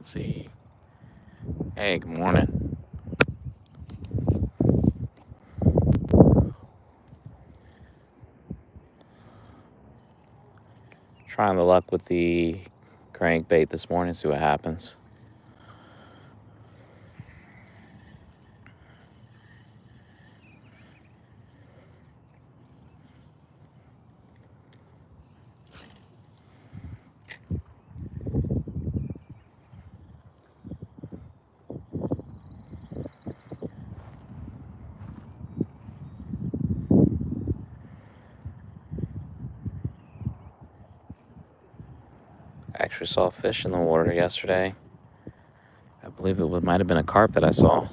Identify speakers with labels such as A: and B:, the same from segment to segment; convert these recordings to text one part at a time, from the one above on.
A: Let's see. Hey, good morning. Trying the luck with the crankbait this morning, see what happens. I actually saw a fish in the water yesterday. I believe it might have been a carp that I saw.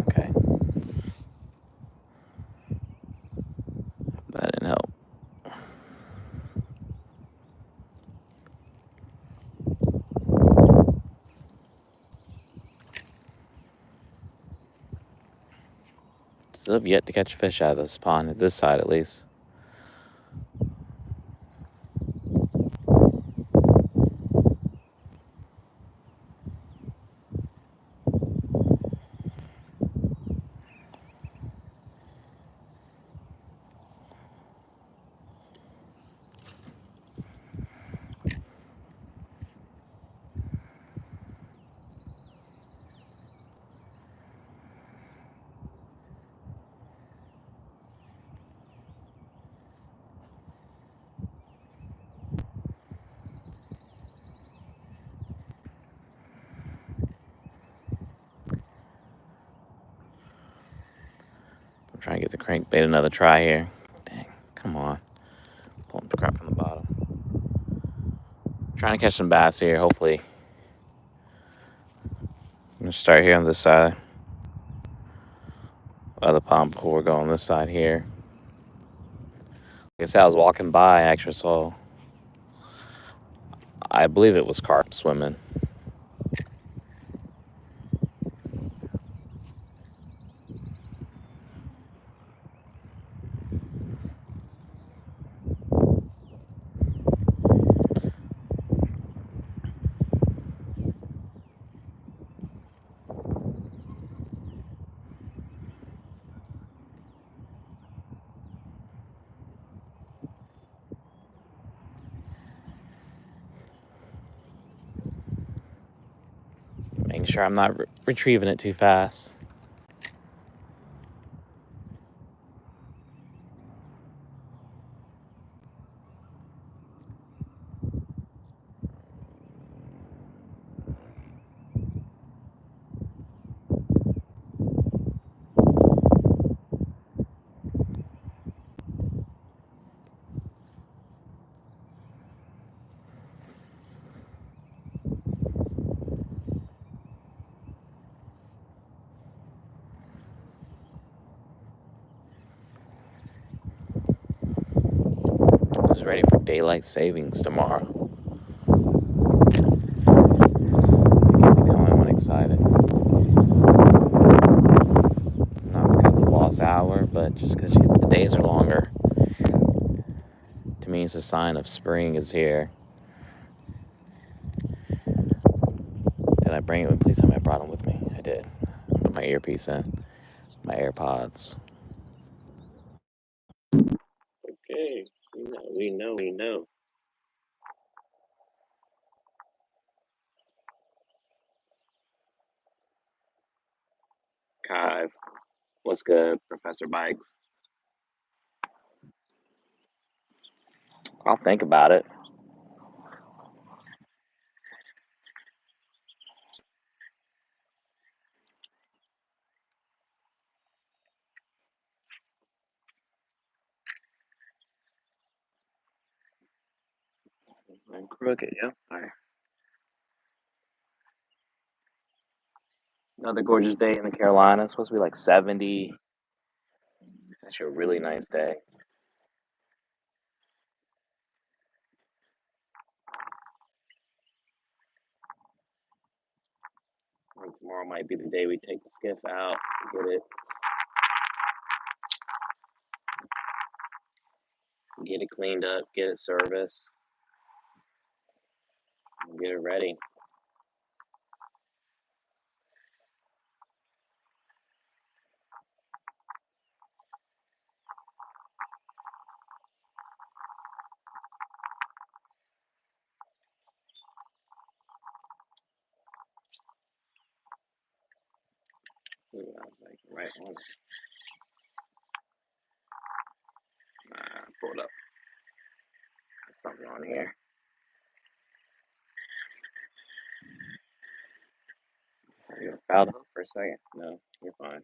A: Okay. That didn't help. Still have yet to catch a fish out of this pond, at this side at least. I'm trying to get the crankbait another try here. Dang, come on. Pulling the crap from the bottom. Trying to catch some bass here, hopefully. I'm gonna start here on this side of the pond before we're going this side here. Like I said, I was walking by, I actually saw, I believe it was carp swimming. Making sure I'm not retrieving it too fast. Just ready for daylight savings tomorrow. I'm the only one excited. Not because of lost hour, but just because the days are longer. To me, it's a sign of spring is here. Did I bring it? Please tell me I brought them with me. I did. I put my earpiece in. My AirPods.
B: Okay, we know. Kai, what's good, Professor Bikes?
A: I'll think about it.
B: I'm crooked, yeah. All right.
A: Another gorgeous day in the Carolinas. Supposed to be like 70. Actually, a really nice day.
B: think tomorrow might be the day we take the skiff out, get it cleaned up, get it serviced, and get it ready. Ooh, I was like right on it. Pull it up. There's something on here. Are you fouled up for a second? No, you're fine.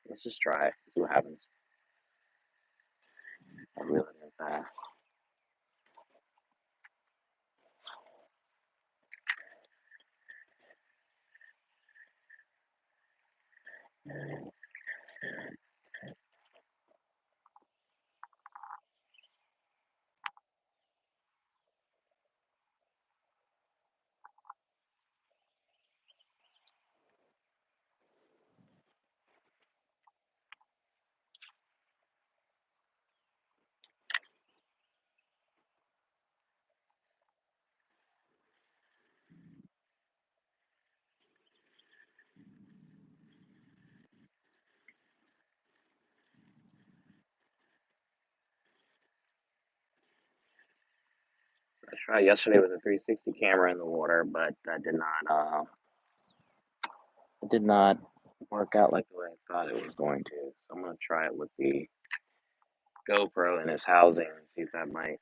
B: Let's just try it, see what happens. I'll reel it in fast. So I tried yesterday with a 360 camera in the water, but that did not work out like the way I thought it was going to. So I'm gonna try it with the GoPro in its housing and see if that might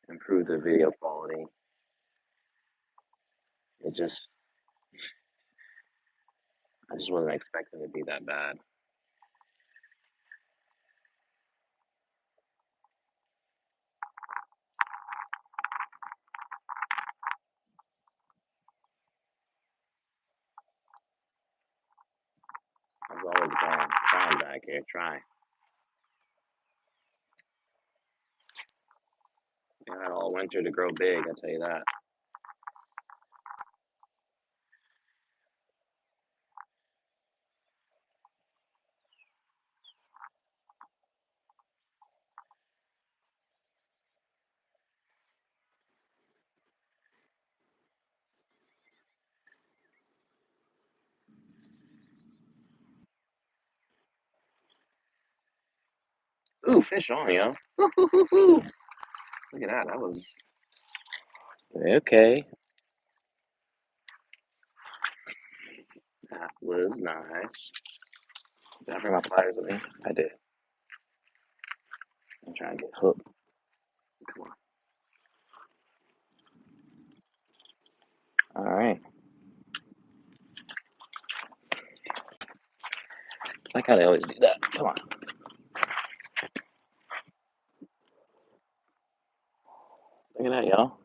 B: improve the video quality. I just wasn't expecting it to be that bad. I was always trying back here, trying. I had all winter to grow big, I tell you that. Ooh, fish on, yo. Look at that. That was okay. That was nice. Did I bring my pliers with me? I did. I'm trying to get hooked. Come on. All right. I like how they always do that. Come on. Look at that, y'all.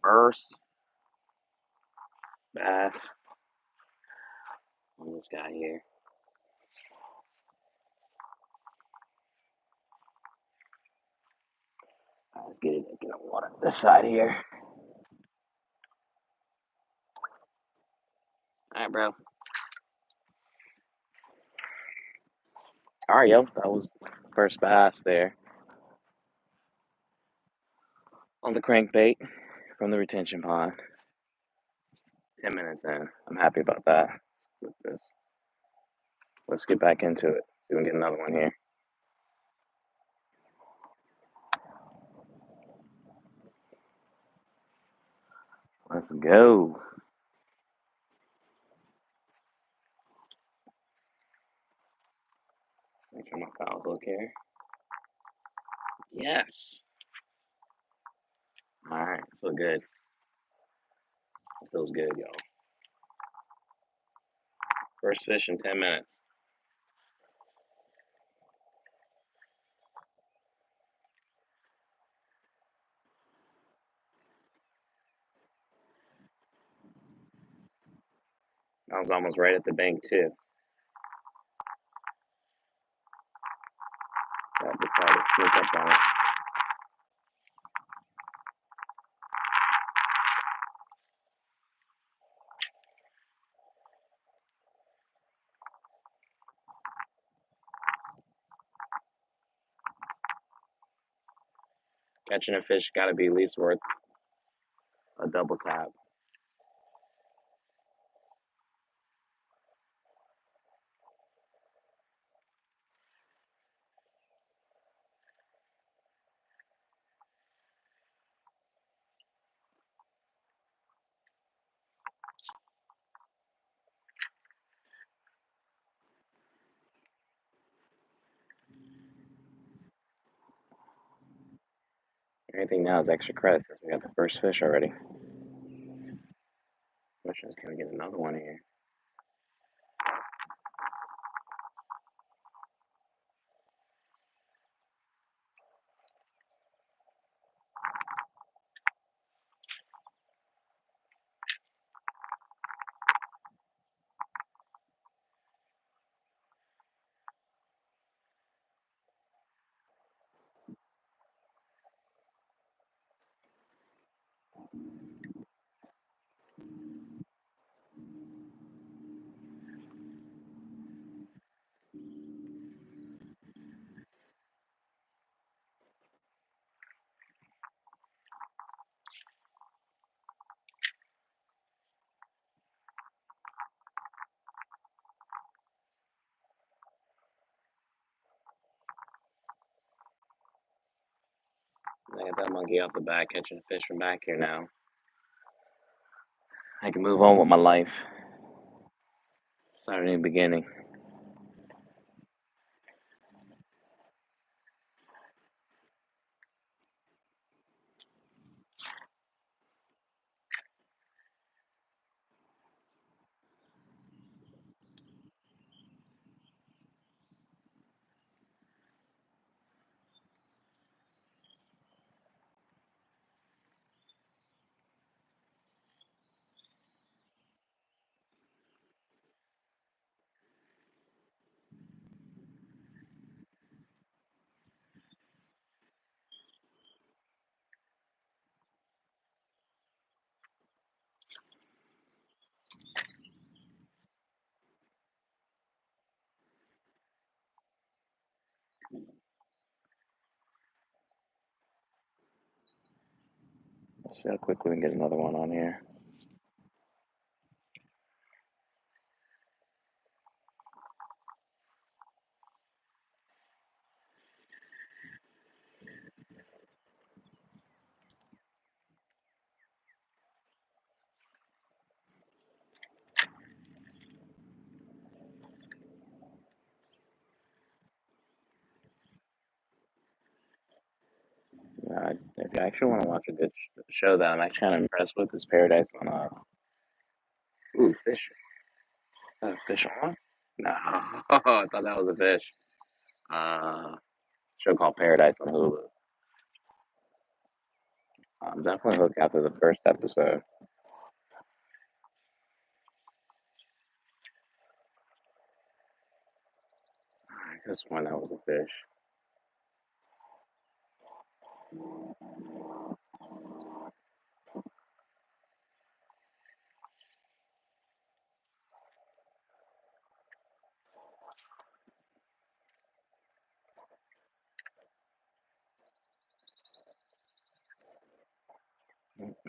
B: Burst, bass on this guy here. All right, let's get the water this side here. All right, bro. All right, yo. That was first bass there on the crankbait from the retention pond. 10 minutes in. I'm happy about that with this. Let's get back into it. See if we can get another one here. Let's go. Make sure my foul hook here. Yes. All right. Feel good. It feels good, y'all. First fish in 10 minutes. I was almost right at the bank, too. Catching a fish got to be at least worth a double tap. Everything now is extra credit since we got the first fish already. Question is, can we get another one here? I got that monkey off the back, catching fish from back here now. I can move on with my life. Start a new beginning. Let's see how quickly we can get another one on here. If you actually want to watch a good show that I'm actually kind of impressed with, is Paradise on ooh, fish. Is that a fish on? No, I thought that was a fish. Show called Paradise on Hulu. I'm definitely hooked after the first episode. I could have sworn that was a fish.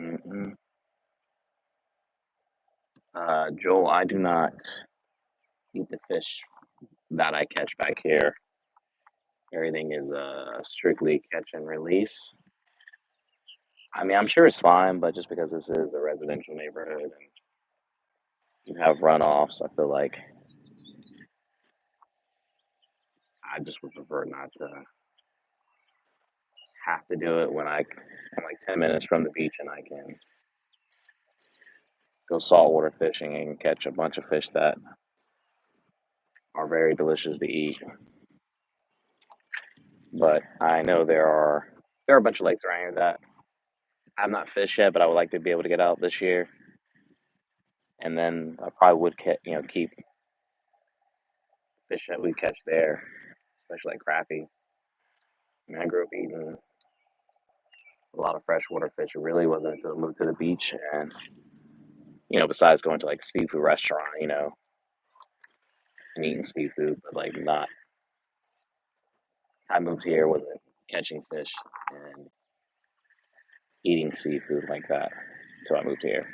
B: Mm-mm. Joel, I do not eat the fish that I catch back here. Everything is strictly catch and release. I mean, I'm sure it's fine, but just because this is a residential neighborhood and you have runoffs, I feel like I just would prefer not to have to do it when I'm like 10 minutes from the beach and I can go saltwater fishing and catch a bunch of fish that are very delicious to eat. But I know there are a bunch of lakes around here that I've not fished yet, but I would like to be able to get out this year. And then I probably would keep fish that we catch there, especially like crappie. I mean, I grew up eating a lot of freshwater fish. It really wasn't until I moved to the beach and besides going to like seafood restaurant, and eating seafood, but like not. I moved here, wasn't catching fish, and eating seafood like that until I moved here.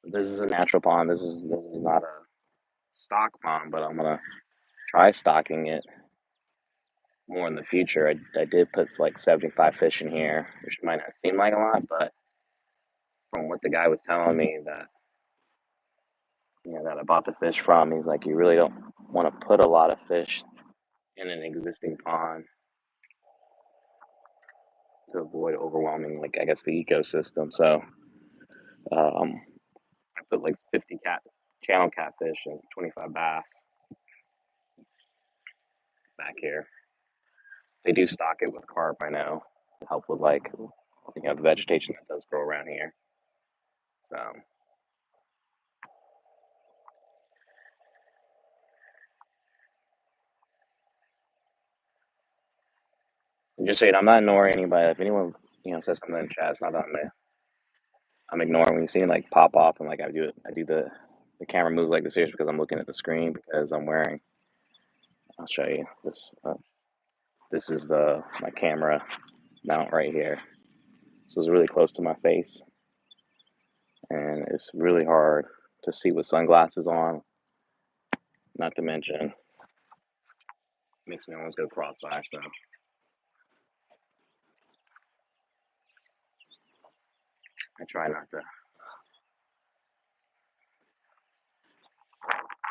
B: This is a natural pond. This is not a stock pond, but I'm gonna try stocking it more in the future. I did put like 75 fish in here, which might not seem like a lot, but from what the guy was telling me that I bought the fish from, he's like, you really don't want to put a lot of fish in an existing pond to avoid overwhelming, like I guess, the ecosystem. So I put like 50 channel catfish and 25 bass back here. They do stock it with carp, I know, to help with like the vegetation that does grow around here. So just saying, I'm not ignoring anybody. If anyone says something in chat, it's not on me. I'm ignoring when you see it like pop off and like I do the camera moves like this here because I'm looking at the screen because I'm wearing. I'll show you this. This is my camera mount right here. So it's really close to my face, and it's really hard to see with sunglasses on. Not to mention, it makes me almost go cross-eyed. So I try not to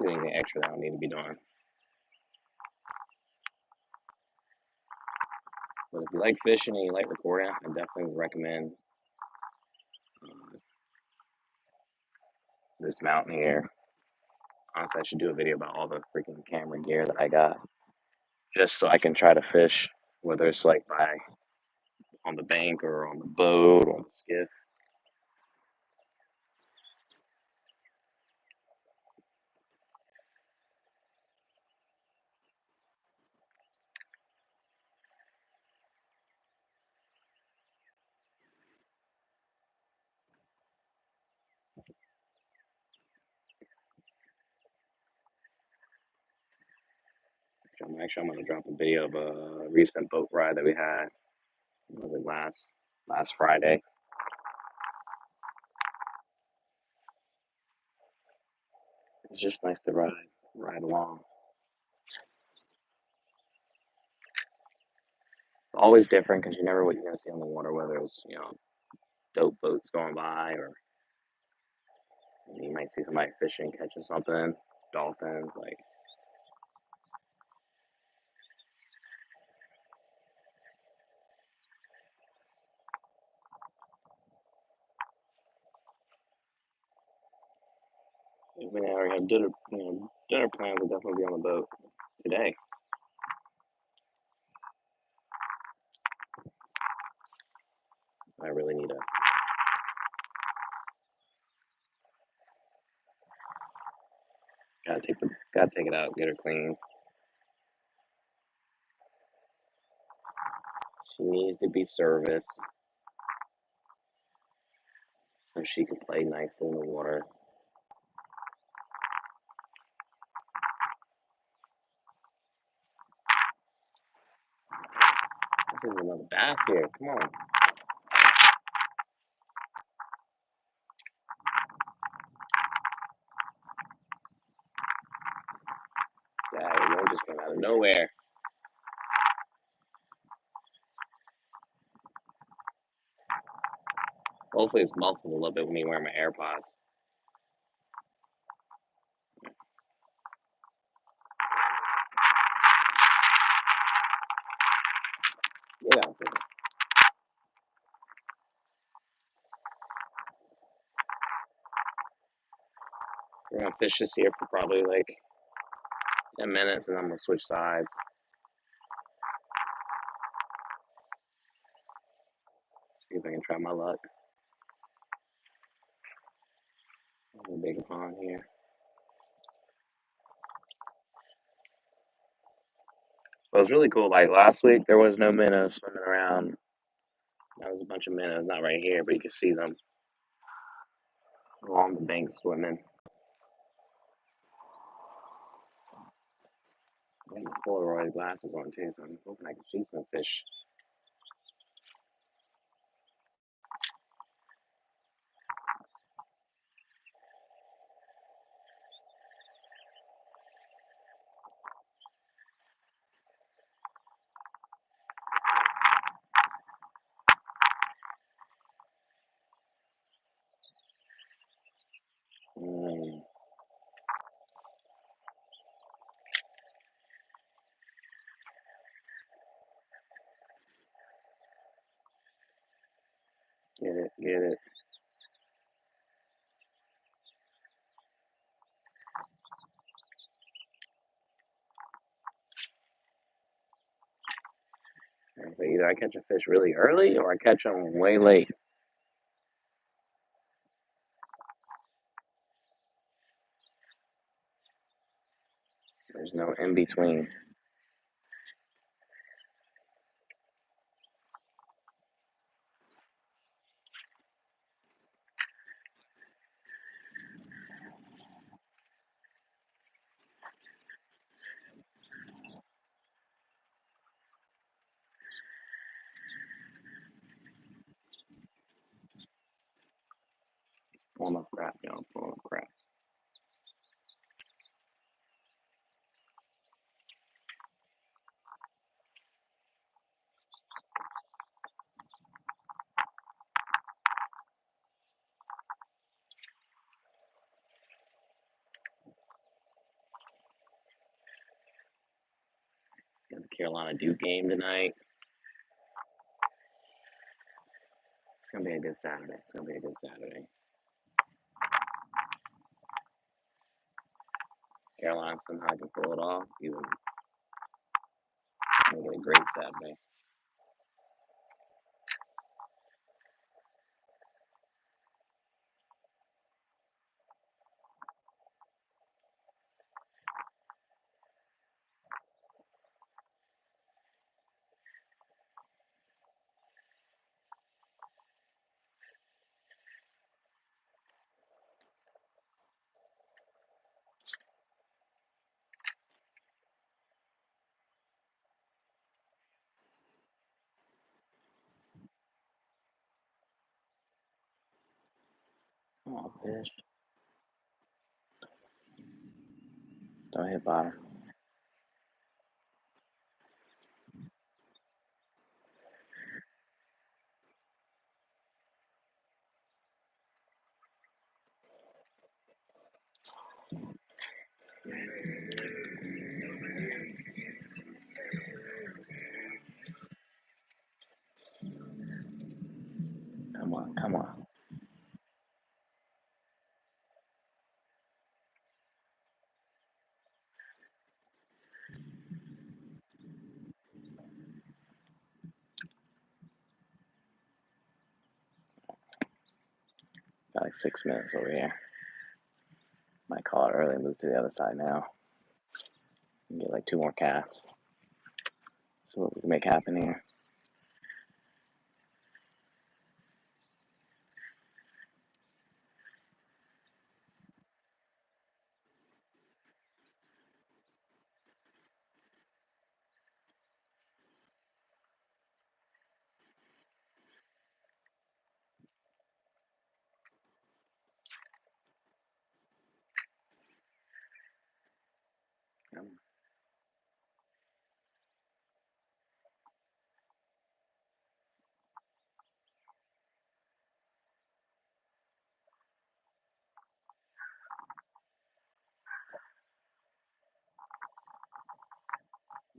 B: do anything extra that I don't need to be doing. But if you like fishing and you like recording, I definitely recommend this mountain here. Honestly, I should do a video about all the freaking camera gear that I got, just so I can try to fish, whether it's like on the bank or on the boat or on the skiff. I'm gonna drop a video of a recent boat ride that we had. It was it last Friday. It's just nice to ride along. It's always different because you never what you're gonna see on the water, whether it's dope boats going by or you might see somebody fishing, catching something, dolphins. Like if we already have dinner plans, we'll definitely be on the boat today. I really need to. Gotta take it out, get her clean. She needs to be serviced so she can play nice in the water. This is another bass here. Come on. Yeah, one just came out of nowhere. Hopefully it's muffled a little bit when you wear my AirPods. Get out there. We're gonna fish this here for probably like 10 minutes and then I'm gonna switch sides. See if I can try my luck. A big pond here. It was really cool. Like last week, there was no minnows swimming around That was a bunch of minnows, not right here, but you can see them along the bank swimming. I got my Polaroid glasses on too, so I'm hoping I can see some fish. Mm, get it, get it. So either I catch a fish really early or I catch them way late. There's no in between. Pulling up crap, y'all. Pulling up crap. Got the Carolina Duke game tonight. It's gonna be a good Saturday. It's gonna be a good Saturday. Carolina somehow can pull it off. Even make it a great Saturday. Come on, fish. Don't hit bottom. Come on, come on. Got like 6 minutes over here. Might call it early and move to the other side now. And get like 2 more casts. See what we can make happen here.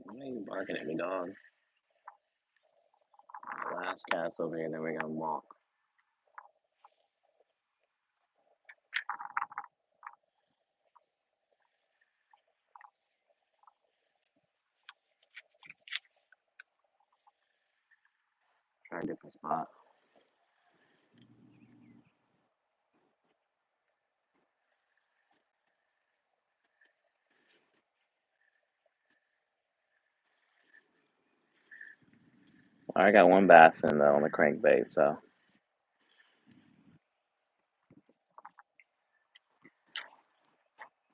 B: Why are you barking at me, dog? Last cast over here, then we're gonna walk. Try a different spot. I got one bass in though on the crankbait, so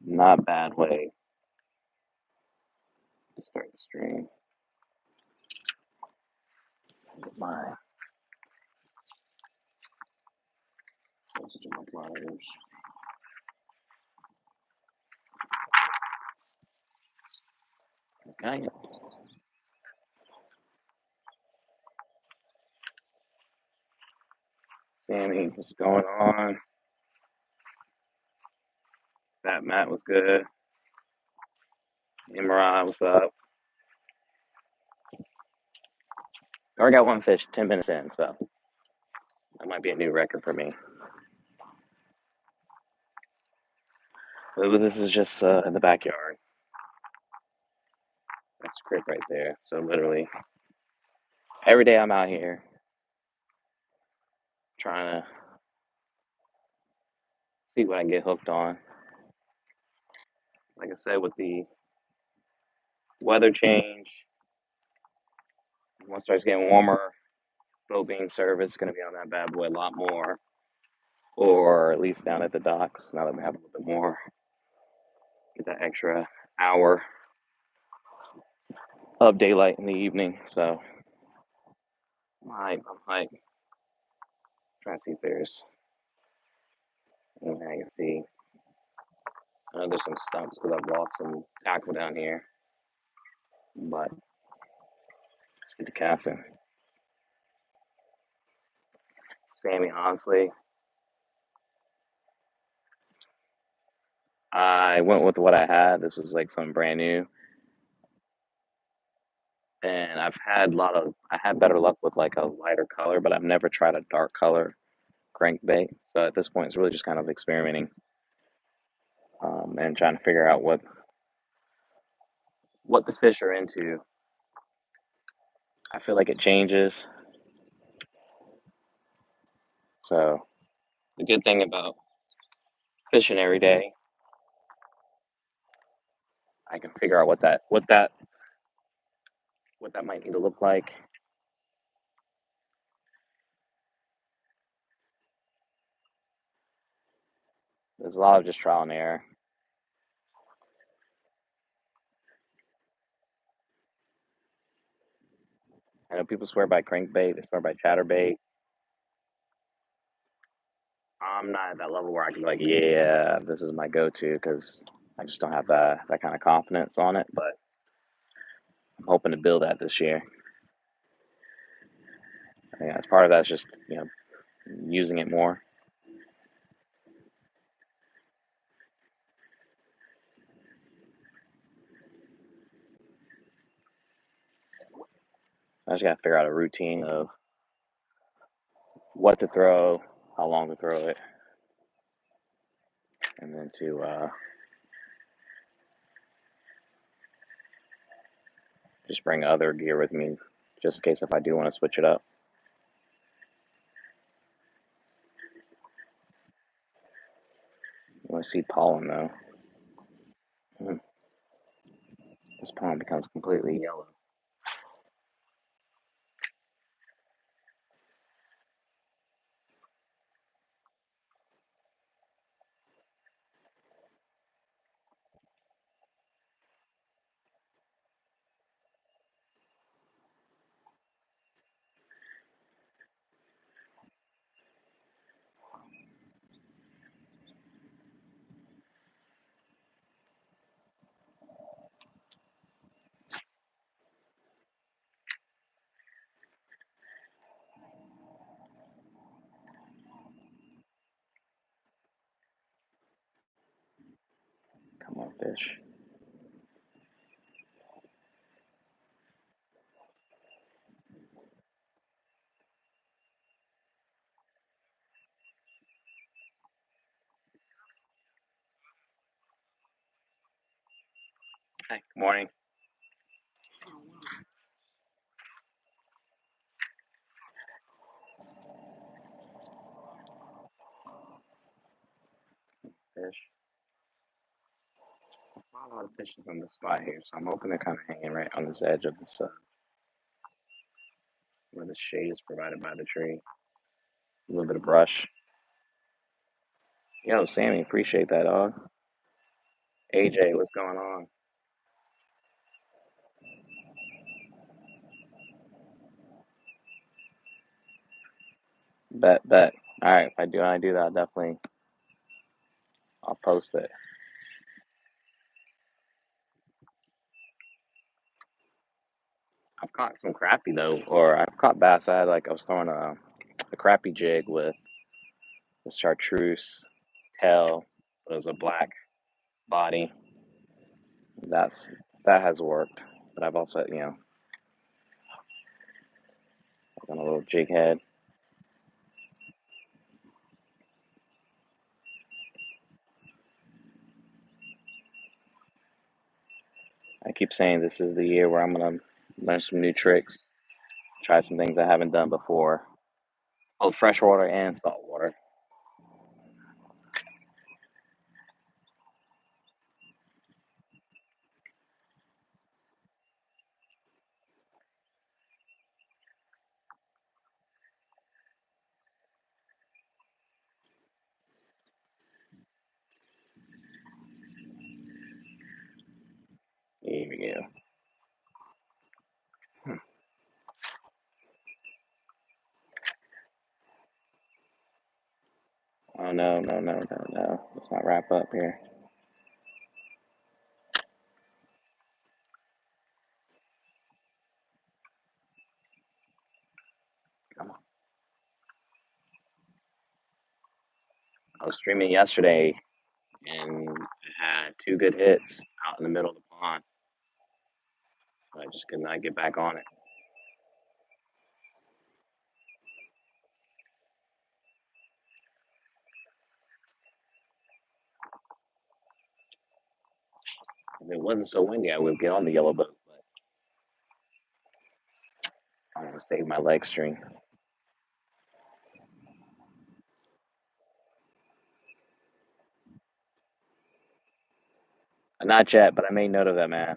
B: not bad way to start the stream. Get my close to my pliers. Okay. Sammy, what's going on? That Matt was good. Imran, what's up? I already got one fish 10 minutes in, so that might be a new record for me. But this is just in the backyard. That's the crib right there. So literally, every day I'm out here trying to see what I can get hooked on. Like I said, with the weather change, once it starts getting warmer, boat being service is going to be on that bad boy a lot more, or at least down at the docks. Now that we have a little bit more, get that extra hour of daylight in the evening. So I'm hyped. Trying to see if there's anything I can see. I know there's some stumps because I've lost some tackle down here, but let's get to casting. Sammy, honestly, I went with what I had. This is like something brand new, and I had better luck with like a lighter color, but I've never tried a dark color crankbait. So at this point, it's really just kind of experimenting and trying to figure out what the fish are into. I feel like it changes. So the good thing about fishing every day, I can figure out what that might need to look like. There's a lot of just trial and error. I know people swear by crankbait, they swear by chatterbait. I'm not at that level where I can be like, yeah, this is my go-to because I just don't have that kind of confidence on it. But I'm hoping to build that this year. Yeah, as part of that's just using it more. I just gotta figure out a routine of what to throw, how long to throw it, and then to just bring other gear with me, just in case if I do want to switch it up. You want to see pollen though. This pond becomes completely yellow. Come on, fish. Hi, good morning. Fish. Not a lot of fishes on this spot here, so I'm hoping they're kind of hanging right on this edge of this the shade is provided by the tree. A little bit of brush. Yo, Sammy, appreciate that, dog. AJ, what's going on? Bet, bet. All right, if I do that, definitely I'll post it. I've caught some crappie though, or I've caught bass. I was throwing a crappie jig with the chartreuse tail. It was a black body. That's that has worked. But I've also, done a little jig head. I keep saying this is the year where I'm gonna learn some new tricks, try some things I haven't done before, both freshwater and saltwater. Here we go. Oh no, no, no, no, no. Let's not wrap up here. Come on. I was streaming yesterday and I had two good hits out in the middle of the pond. I just could not get back on it. If it wasn't so windy, I would get on the yellow boat, but I want to save my leg string. Not yet, but I made note of that, man.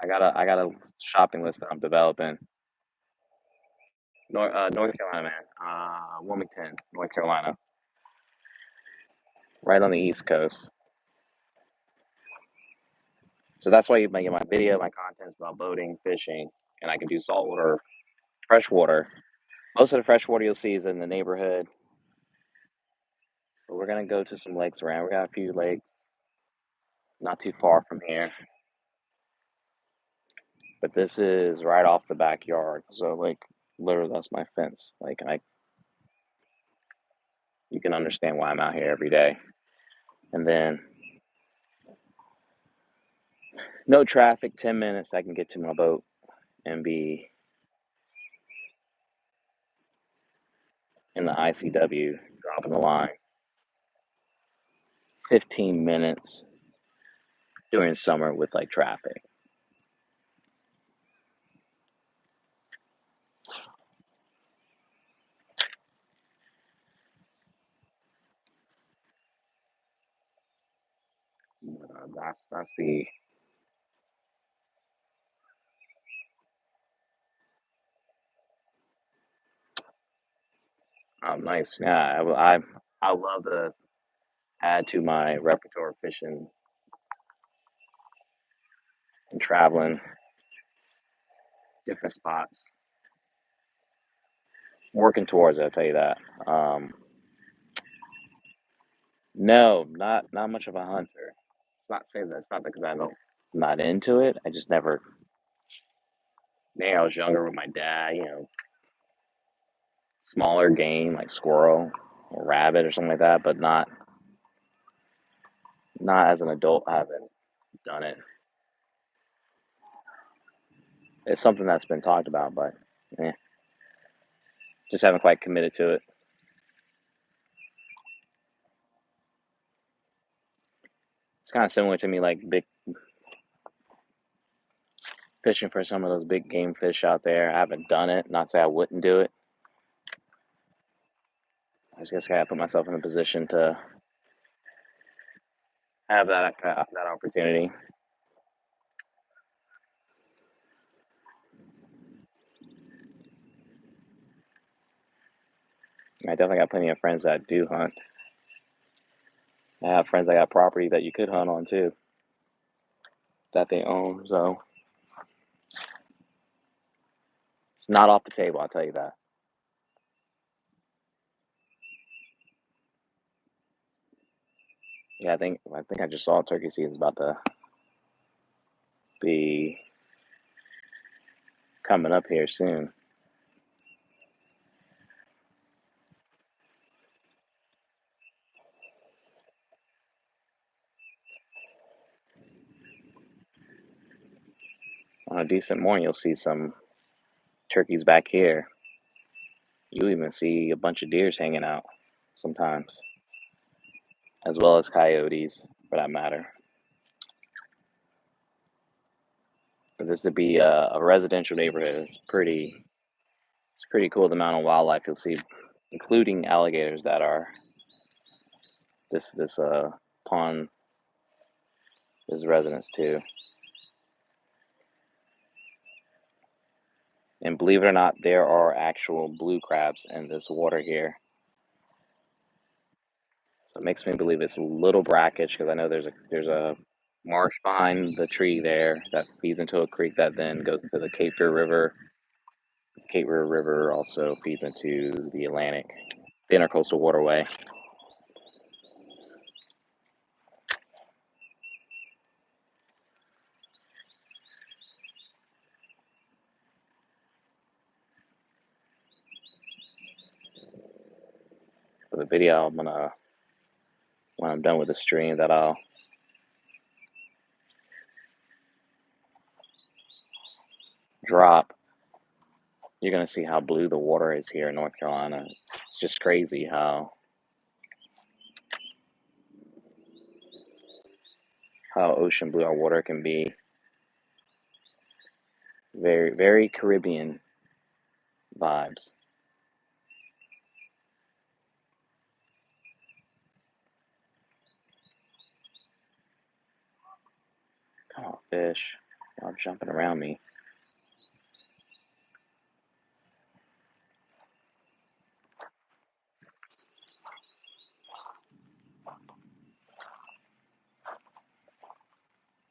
B: I got a shopping list that I'm developing. North Carolina, man. Wilmington, North Carolina, right on the East Coast. So that's why my video, my content's about boating, fishing, and I can do saltwater, freshwater. Most of the freshwater you'll see is in the neighborhood, but we're gonna go to some lakes around. We got a few lakes not too far from here, but this is right off the backyard. So like, literally, that's my fence. Like you can understand why I'm out here every day. And then no traffic, 10 minutes, I can get to my boat and be in the ICW, dropping the line. 15 minutes during summer with like traffic. That's the nice. Yeah, I love to add to my repertoire fishing and traveling different spots. Working towards it, I'll tell you that. No, not much of a hunter. It's not saying that. It's not because I'm not into it. I just never. Maybe I was younger with my dad. Smaller game like squirrel or rabbit or something like that, but not as an adult. I haven't done it. It's something that's been talked about, but eh, just haven't quite committed to it. It's kind of similar to me, like big fishing for some of those big game fish out there. I haven't done it. Not to say I wouldn't do it. I just gotta put myself in a position to have that opportunity. I definitely got plenty of friends that do hunt. I have friends that got property that you could hunt on too, that they own. So it's not off the table, I'll tell you that. Yeah, I think I just saw turkey season's about to be coming up here soon. On a decent morning, you'll see some turkeys back here. You'll even see a bunch of deers hanging out sometimes, as well as coyotes, for that matter. For this to be a residential neighborhood, it's pretty cool the amount of wildlife you'll see, including alligators that are this pond is residence too. And believe it or not, there are actual blue crabs in this water here. So it makes me believe it's a little brackish because I know there's a marsh behind the tree there that feeds into a creek that then goes into the Cape Fear River. Cape Fear River also feeds into the Atlantic, the Intercoastal Waterway. For the video, when I'm done with the stream, that I'll drop, you're gonna see how blue the water is here in North Carolina. It's just crazy how ocean blue our water can be. Very, very Caribbean vibes. Come on, fish. Y'all jumping around me.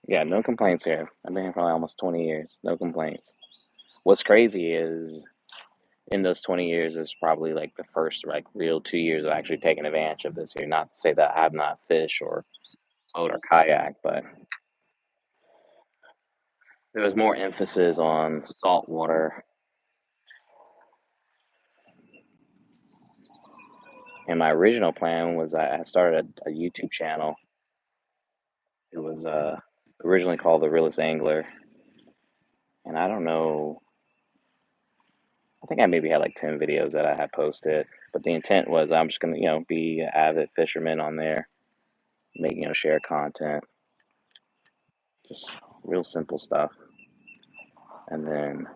B: Yeah, no complaints here. I've been here for like almost 20 years. No complaints. What's crazy is in those 20 years is probably like the first like real 2 years of actually taking advantage of this here. Not to say that I have not fished or boat or kayak, but there was more emphasis on saltwater. And my original plan was I started a YouTube channel. It was originally called The Realest Angler. And I don't know, I think I maybe had like 10 videos that I had posted. But the intent was I'm just going to, be an avid fisherman on there, make, share content, just real simple stuff. And then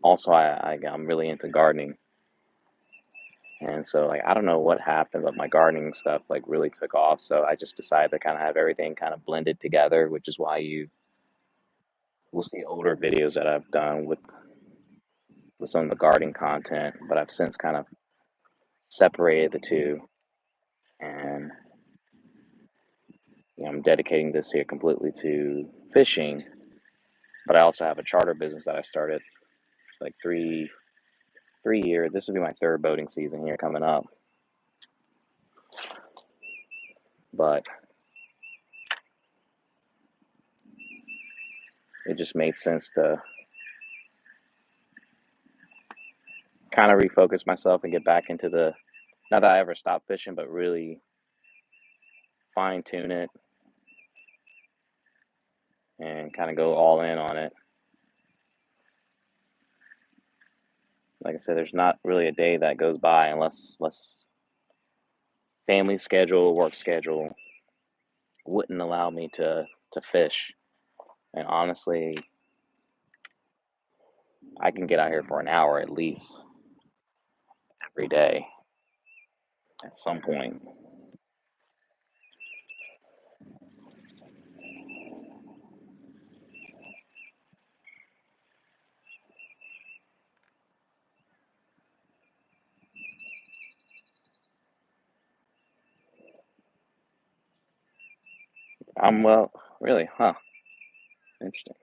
B: also I'm really into gardening. And so like I don't know what happened, but my gardening stuff like really took off. So I just decided to kind of have everything kind of blended together, which is why you will see older videos that I've done with some of the gardening content, but I've since kind of separated the two, and I'm dedicating this here completely to fishing. But I also have a charter business that I started like 3 years. This will be my third boating season here coming up, but it just made sense to kind of refocus myself and get back into the, not that I ever stopped fishing, but really fine tune it and kind of go all in on it. Like I said, there's not really a day that goes by unless family schedule, work schedule wouldn't allow me to fish. And honestly, I can get out here for an hour at least every day at some point. Well, really, huh? Interesting.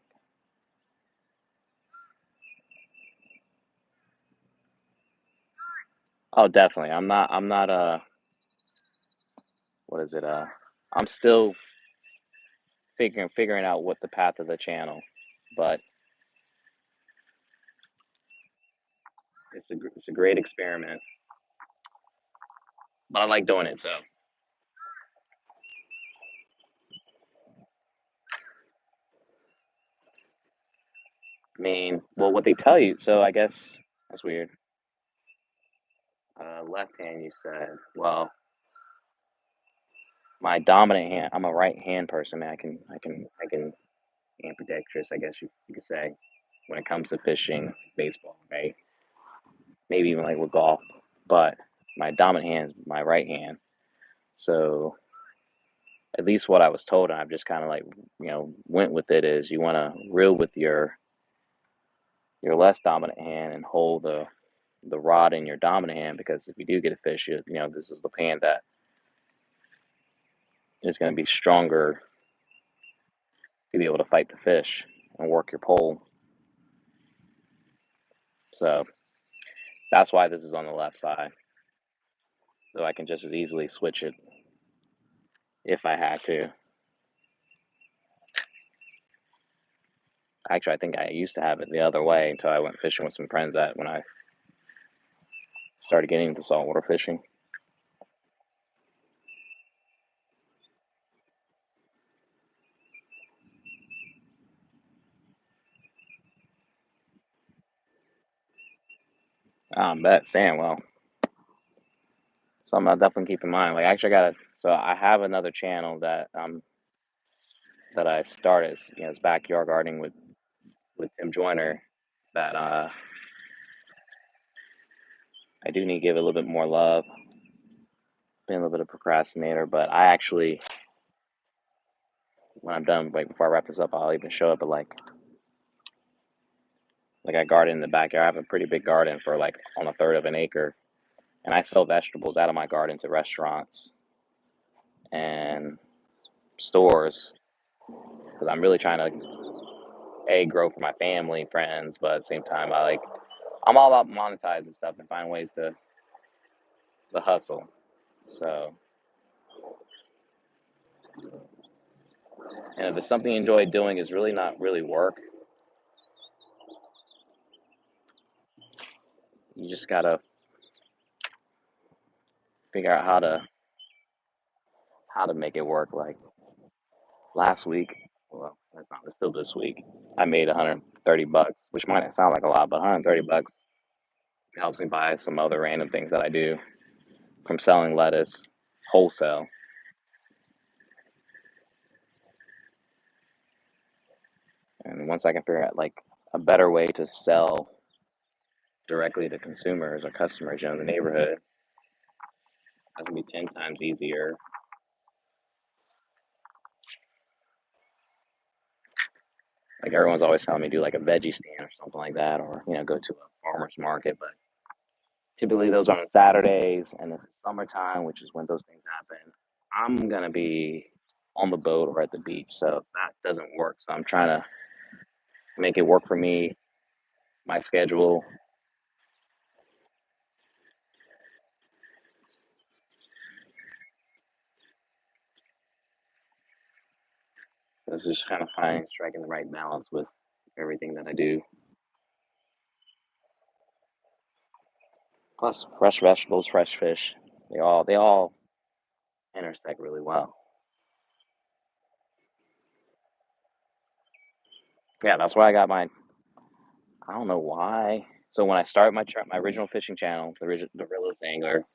B: Oh, definitely. I'm not. What is it? I'm still figuring out what the path of the channel, but it's a great experiment. But I like doing it. So, I mean, well, what they tell you. So I guess that's weird. Left hand, you said. Well, my dominant hand. I'm a right hand person, man. I can ambidextrous, I guess you could say, when it comes to fishing, baseball, right? Maybe even like with golf. But my dominant hand is my right hand. So at least what I was told, and I've just kind of like went with it, is you want to reel with your less dominant hand and hold the rod in your dominant hand, because if you do get a fish, this is the hand that is going to be stronger to be able to fight the fish and work your pole. So that's why this is on the left side, so I can just as easily switch it if I had to. Actually, I think I used to have it the other way until I went fishing with some friends that when I started getting into saltwater fishing. Bet Sam. Well, something I'll definitely keep in mind. Like, actually, so I have another channel that I started. It's backyard gardening with Tim Joyner. That I do need to give it a little bit more love. Been a little bit of procrastinator, but I actually, when I'm done, like before I wrap this up, I'll even show up at like I garden in the backyard. I have a pretty big garden for like on a third of an acre, and I sell vegetables out of my garden to restaurants and stores, because I'm really trying to grow for my family, friends, but at the same time I'm all about monetizing stuff and find ways to the hustle. So, and if it's something you enjoy doing, is really not really work. You just gotta figure out how to make it work. Like last week, well, that's not. It's still this week. I made 130 bucks, which might not sound like a lot, but 130 bucks helps me buy some other random things that I do, from selling lettuce wholesale. And once I can figure out like a better way to sell directly to consumers or customers, in the neighborhood, that's gonna be 10 times easier. Like everyone's always telling me do like a veggie stand or something like that, or go to a farmer's market. But typically those are on Saturdays, and if it's summertime, which is when those things happen, I'm gonna be on the boat or at the beach, so that doesn't work. So I'm trying to make it work for me, my schedule. So it's just kind of striking the right balance with everything that I do. Plus, fresh vegetables, fresh fish, they all intersect really well. Yeah, that's why I got my. I don't know why. So when I started my original fishing channel, the realist angler,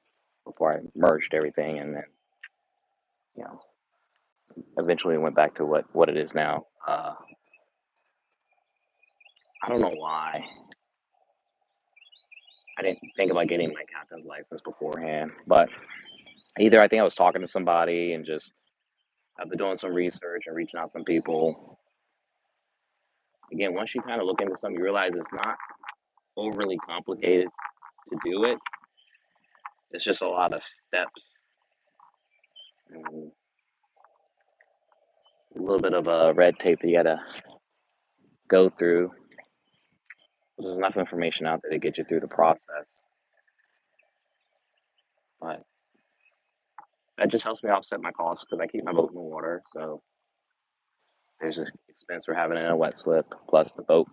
B: before I merged everything, and then you know eventually went back to what it is now. I don't know why I didn't think about getting my captain's license beforehand, but either I think I was talking to somebody and just I've been doing some research and reaching out to some people. Again, once you kind of look into something, you realize it's not overly complicated to do it. It's just a lot of steps. And little bit of red tape that you gotta go through. There's enough information out there to get you through the process, but that just helps me offset my costs because I keep my boat in the water. So there's this expense for having it in a wet slip, plus the boat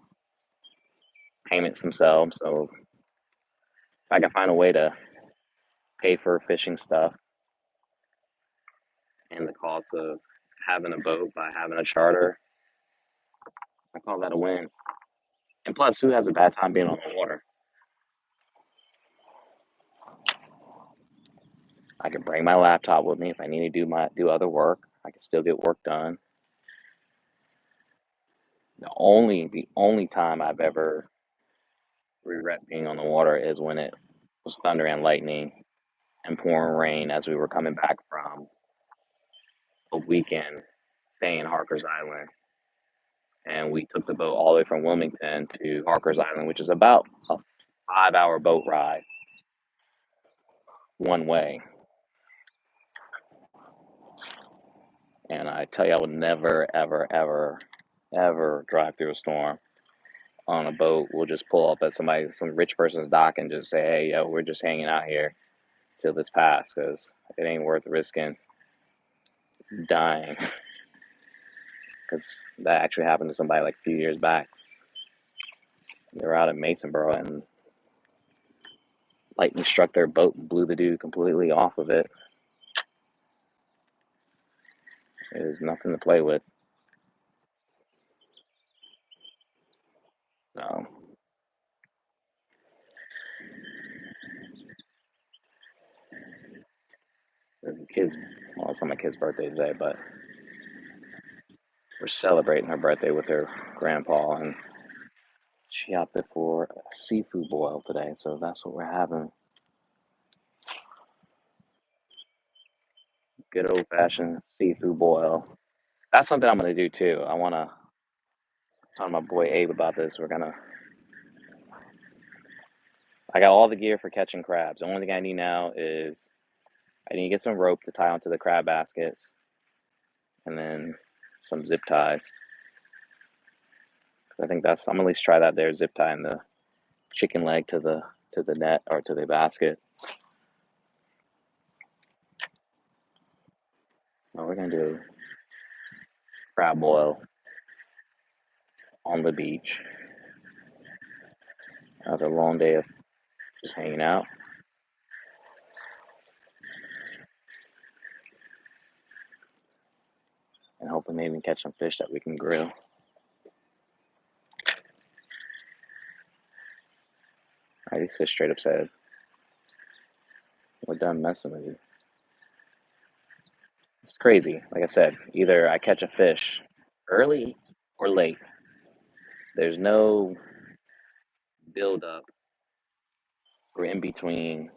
B: payments themselves. So if I can find a way to pay for fishing stuff and the cost of having a boat by having a charter, I call that a win. And plus, who has a bad time being on the water? I can bring my laptop with me if I need to do other work. I can still get work done. The only time I've ever regret being on the water is when it was thunder and lightning and pouring rain as we were coming back from a weekend staying in Harker's Island. And we took the boat all the way from Wilmington to Harker's Island, which is about a 5 hour boat ride one way. And I tell you, I would never, ever, ever, ever drive through a storm on a boat. We'll just pull up at some rich person's dock and just say, hey, yo, we're just hanging out here till this pass because it ain't worth risking dying. Because that actually happened to somebody like a few years back. They were out at Masonboro and lightning struck their boat and blew the dude completely off of it. It was nothing to play with. So, it's the kids, well, it's not my kid's birthday today, but we're celebrating her birthday with her grandpa, and she opted for a seafood boil today, so that's what we're having. Good old fashioned seafood boil. That's something I'm gonna do too. I wanna talk to my boy Abe about this. I got all the gear for catching crabs. The only thing I need now is I need to get some rope to tie onto the crab baskets, and then some zip ties. I think I'm gonna at least try that there. Zip tying the chicken leg to the net or to the basket. What we're gonna do crab boil on the beach after a long day of just hanging out. And hoping maybe catch some fish that we can grill. Alright, these fish straight up said, we're done messing with you. It's crazy. Like I said, either I catch a fish early or late. There's no build up or in between.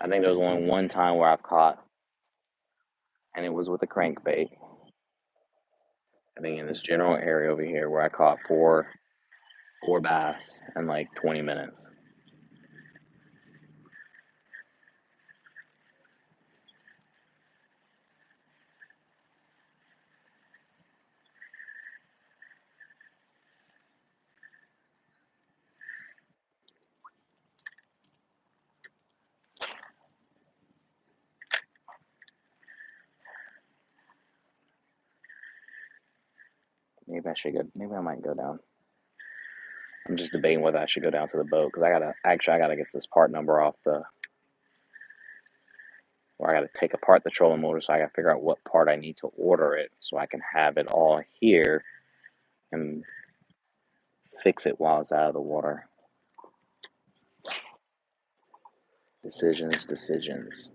B: I think there was only one time where I've caught, and it was with a crankbait. I think in this general area over here where I caught four bass in like 20 minutes. Maybe I might go down. I'm just debating whether I should go down to the boat because I gotta get this part number off or I gotta take apart the trolling motor, so I gotta figure out what part I need to order it so I can have it all here and fix it while it's out of the water. Decisions.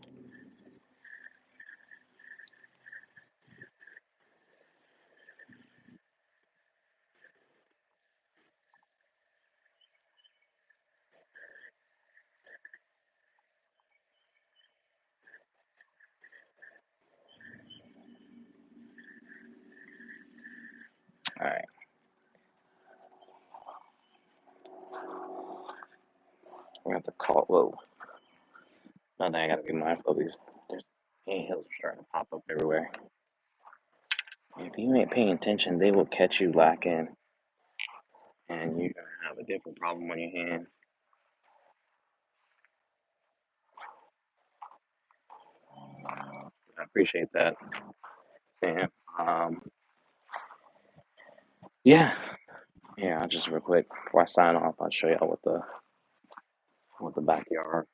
B: All right. We have to call. Whoa. Another thing I gotta be mindful of these. There's Hills are starting to pop up everywhere. If you ain't paying attention, they will catch you lacking, and you're gonna have a different problem on your hands. I appreciate that, Sam. Yeah, yeah. I'll just real quick before I sign off, I'll show y'all what the backyard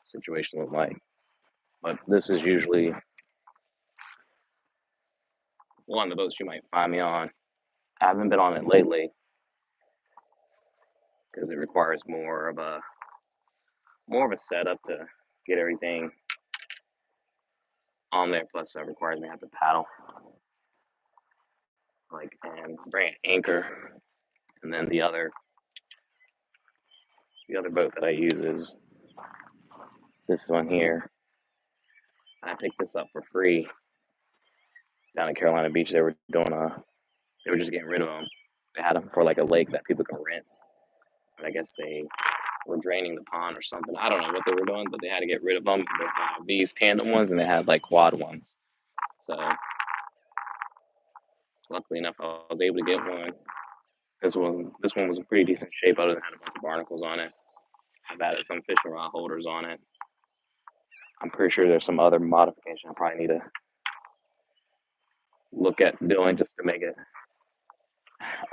B: situation looks like. But this is usually one of the boats you might find me on. I haven't been on it lately because it requires more of a setup to get everything on there. Plus, it requires me to have to paddle, like, and bring an anchor. And then the other boat that I use is this one here. I picked this up for free down in Carolina Beach. They were just getting rid of them. They had them for like a lake that people can rent. But I guess they were draining the pond or something. I don't know what they were doing, but they had to get rid of them. They have these tandem ones, and they had like quad ones. So luckily enough, I was able to get one. This one was in pretty decent shape, other than had a bunch of barnacles on it. I've added some fishing rod holders on it. I'm pretty sure there's some other modification I probably need to look at doing just to make it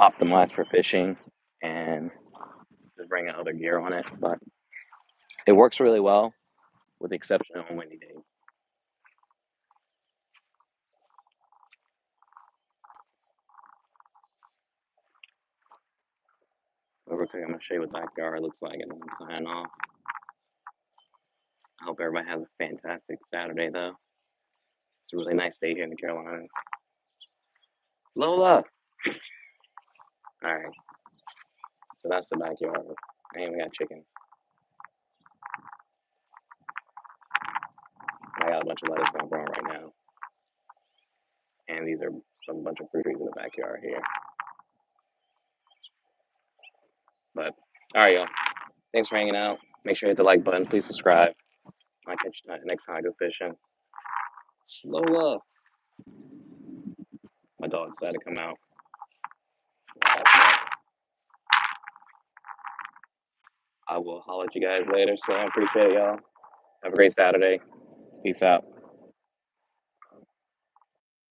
B: optimized for fishing and just bring other gear on it. But it works really well, with the exception of on windy days. So real quick, I'm gonna show you what the backyard looks like, and then I'm signing off. I hope everybody has a fantastic Saturday, though. It's a really nice day here in the Carolinas. Lola! Alright, so that's the backyard. And we got chickens. I got a bunch of lettuce I'm growing right now. And these are a bunch of fruit trees in the backyard here. But, alright, y'all. Thanks for hanging out. Make sure you hit the like button. Please subscribe. I'll catch you next time I go fishing. Lola! My dog decided to come out. I will holler at you guys later. So I appreciate y'all. Have a great Saturday. Peace out.